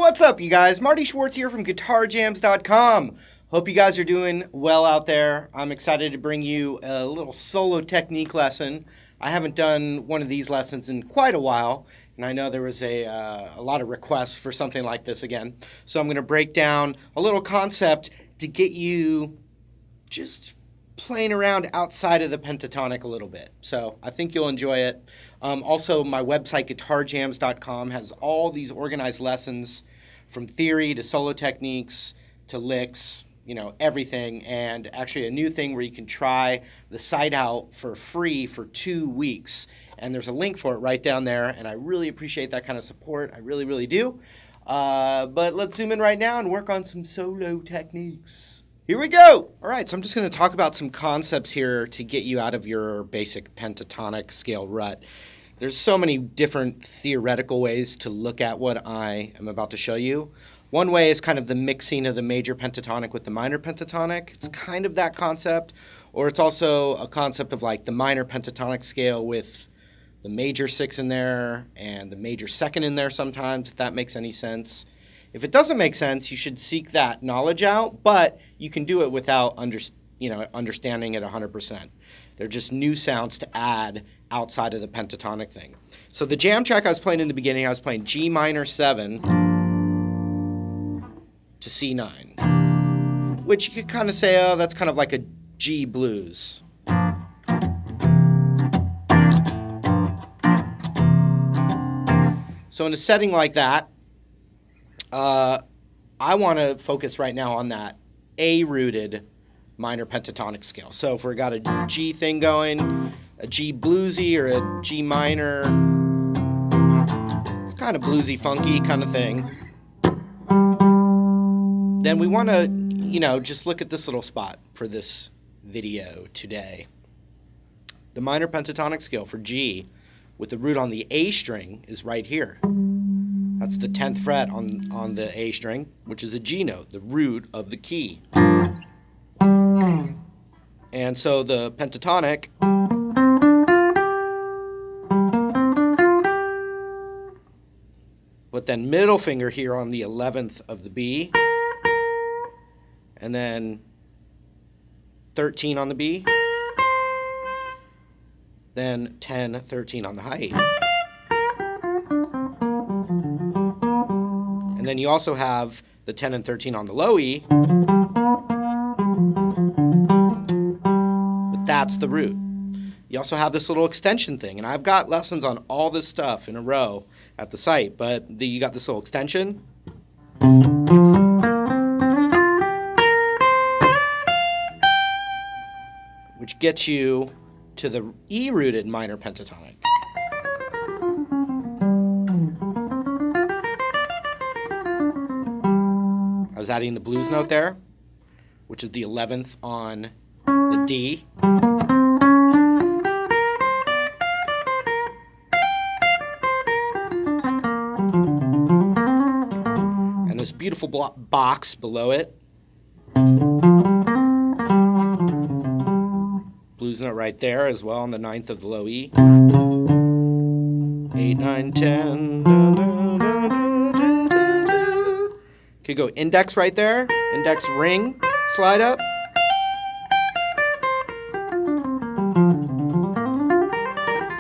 What's up, you guys? Marty Schwartz here from GuitarJams.com. Hope you guys are doing well out there. I'm excited to bring you a little solo technique lesson. I haven't done one of these lessons in quite a while, and I know there was a lot of requests for something like this again. So I'm going to break down a little concept to get you just playing around outside of the pentatonic a little bit. So I think you'll enjoy it. Also, my website, GuitarJams.com, has all these organized lessons from theory to solo techniques to licks, you know, everything. And actually a new thing where you can try the site out for free for 2 weeks. And there's a link for it right down there. And I really appreciate that kind of support. I really, really do. But let's zoom in right now and work on some solo techniques. Here we go! All right, so I'm just going to talk about some concepts here to get you out of your basic pentatonic scale rut. There's so many different theoretical ways to look at what I am about to show you. One way is kind of the mixing of the major pentatonic with the minor pentatonic. It's kind of that concept. Or it's also a concept of like the minor pentatonic scale with the major 6 in there and the major 2nd in there sometimes, if that makes any sense. If it doesn't make sense, you should seek that knowledge out, but you can do it without understanding it 100%. They're just new sounds to add outside of the pentatonic thing. So the jam track I was playing in the beginning, I was playing G minor 7 to C9, which you could kind of say, oh, that's kind of like a G blues. So in a setting like that, I want to focus right now on that A-rooted minor pentatonic scale. So if we got a G thing going, a G bluesy or a G minor, it's kind of bluesy, funky kind of thing. Then we want to, just look at this little spot for this video today. The minor pentatonic scale for G with the root on the A string is right here. That's the 10th fret on the A string, which is a G note, the root of the key. And so the pentatonic but then middle finger here on the 11th of the B, and then 13 on the B, then 10, 13 on the high E. And then you also have the 10 and 13 on the low E, but that's the root. You also have this little extension thing, and I've got lessons on all this stuff in a row at the site, but you got this little extension. Which gets you to the E-rooted minor pentatonic. I was adding the blues note there, which is the 11th on the D. And this beautiful box below it. Blues note right there as well on the 9th of the low E. 8, 9, 10. Could go index right there, index ring, slide up.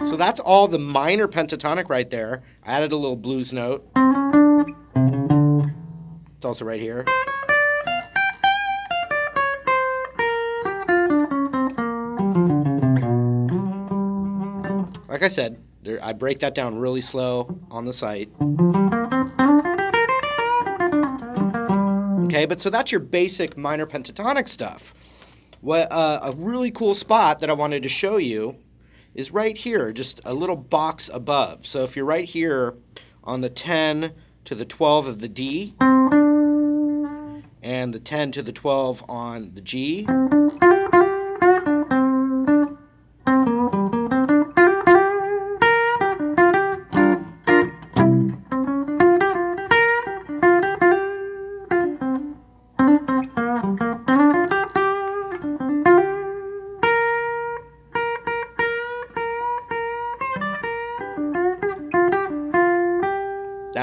So that's all the minor pentatonic right there. I added a little blues note. It's also right here. Like I said, I break that down really slow on the site. Okay, but so that's your basic minor pentatonic stuff. What a really cool spot that I wanted to show you is right here, just a little box above. So if you're right here on the 10 to the 12 of the D and the 10 to the 12 on the G,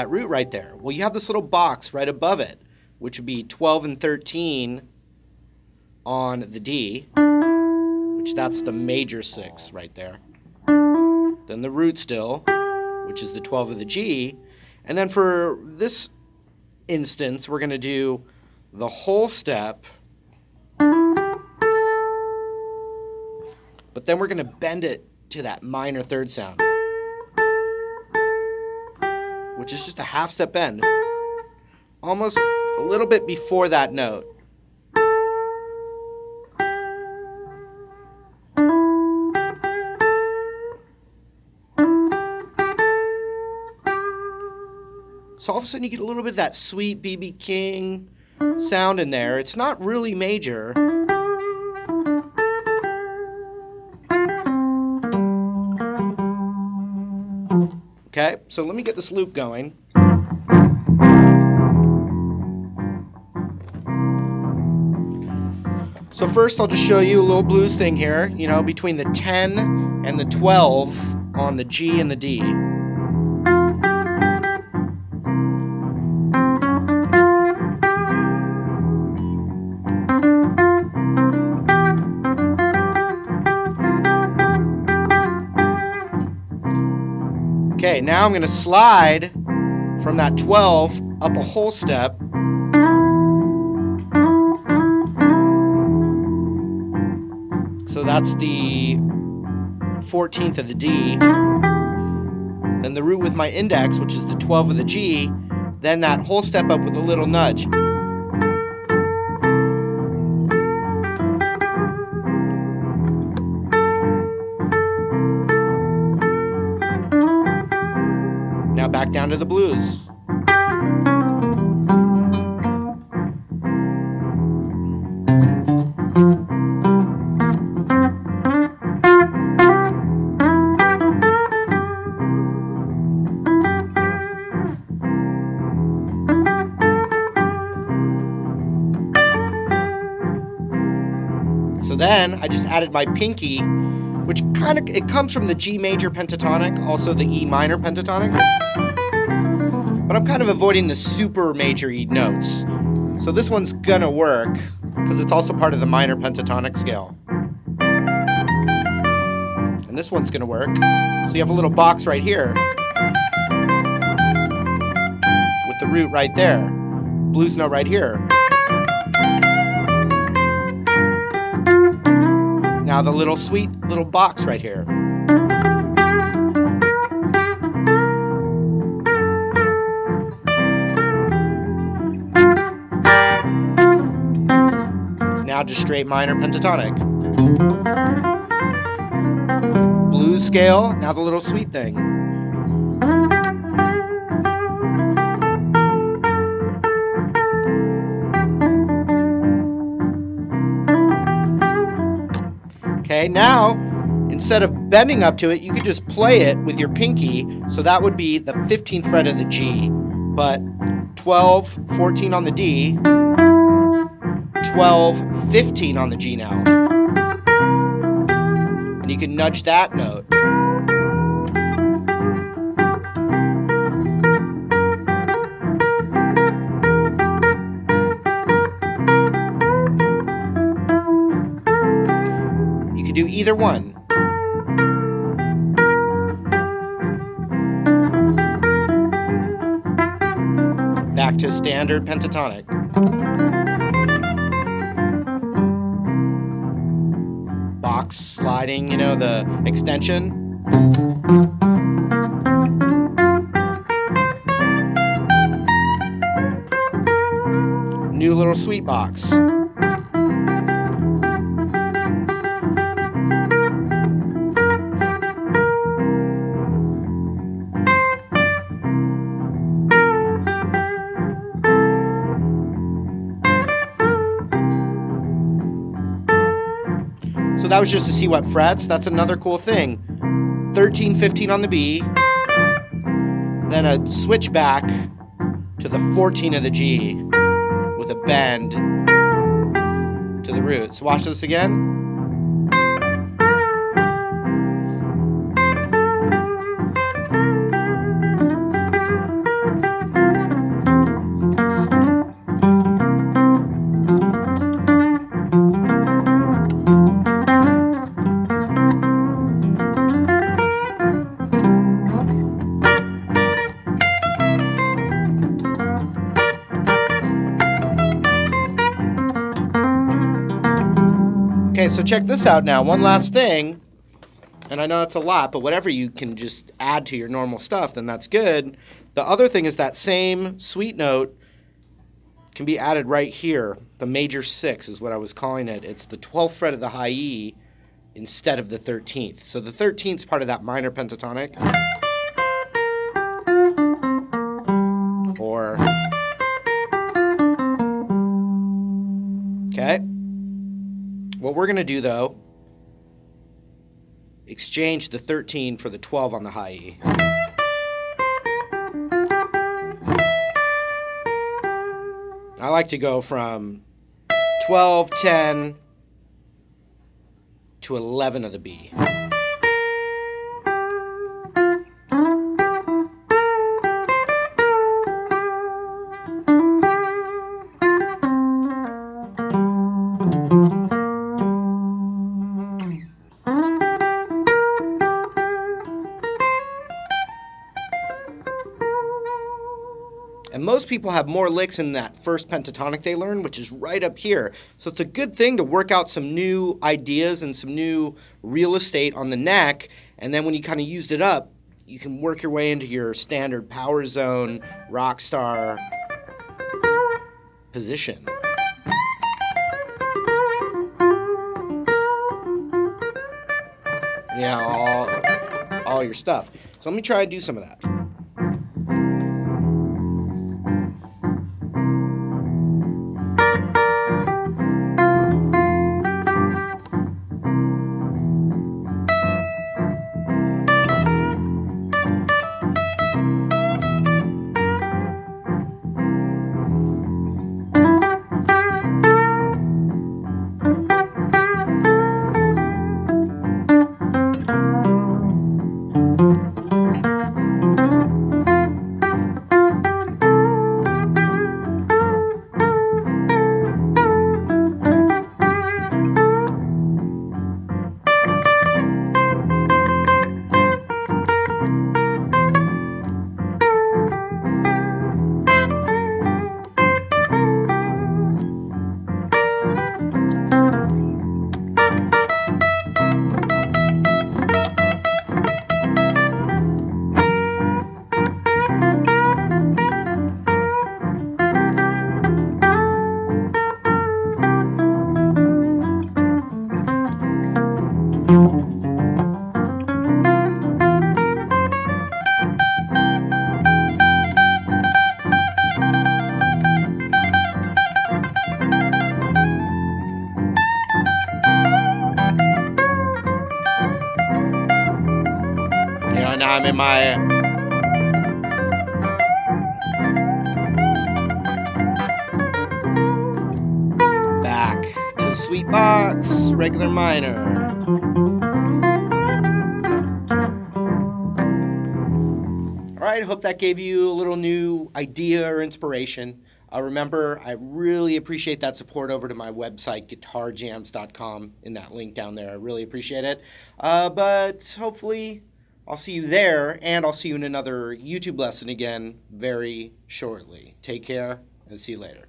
that root right there. Well, you have this little box right above it, which would be 12 and 13 on the D, which that's the major 6 right there. Then the root still, which is the 12 of the G. And then for this instance, we're going to do the whole step, but then we're going to bend it to that minor 3rd sound, which is just a half step bend, almost a little bit before that note. So all of a sudden you get a little bit of that sweet B.B. King sound in there. It's not really major. Okay, so let me get this loop going. So first I'll just show you a little blues thing here, you know, between the 10 and the 12 on the G and the D. Okay, now I'm going to slide from that 12 up a whole step. So that's the 14th of the D. Then the root with my index, which is the 12 of the G. Then that whole step up with a little nudge. Now back down to the blues. So then I just added my pinky, which it comes from the G major pentatonic, also the E minor pentatonic. But I'm kind of avoiding the super major E notes. So this one's gonna work because it's also part of the minor pentatonic scale. And this one's gonna work. So you have a little box right here with the root right there, blues note right here. Now the little sweet little box right here. Now just straight minor pentatonic. Blues scale, now the little sweet thing. Okay, now instead of bending up to it, you could just play it with your pinky. So that would be the 15th fret of the G, but 12, 14 on the D, 12, 15 on the G now. And you can nudge that note. You could do either one. Back to standard pentatonic. Box sliding, you know, the extension. New little sweet box. So that was just to see what frets. That's another cool thing. 13, 15 on the B. Then a switch back to the 14 of the G with a bend to the root. So watch this again. So check this out now. One last thing, and I know it's a lot, but whatever you can just add to your normal stuff, then that's good. The other thing is that same sweet note can be added right here. The major 6 is what I was calling it. It's the 12th fret of the high E instead of the 13th. So the 13th is part of that minor pentatonic. Or, okay. What we're going to do, though, exchange the 13 for the 12 on the high E. I like to go from 12, 10 to 11 of the B. And most people have more licks in that first pentatonic they learn, which is right up here. So it's a good thing to work out some new ideas and some new real estate on the neck. And then when you kind of used it up, you can work your way into your standard power zone, rock star position. Yeah, all your stuff. So let me try and do some of that. Now I'm in my back to sweet box, regular minor. All right, hope that gave you a little new idea or inspiration. Remember, I really appreciate that support over to my website, guitarjams.com, in that link down there. I really appreciate it. But hopefully I'll see you there, and I'll see you in another YouTube lesson again very shortly. Take care, and see you later.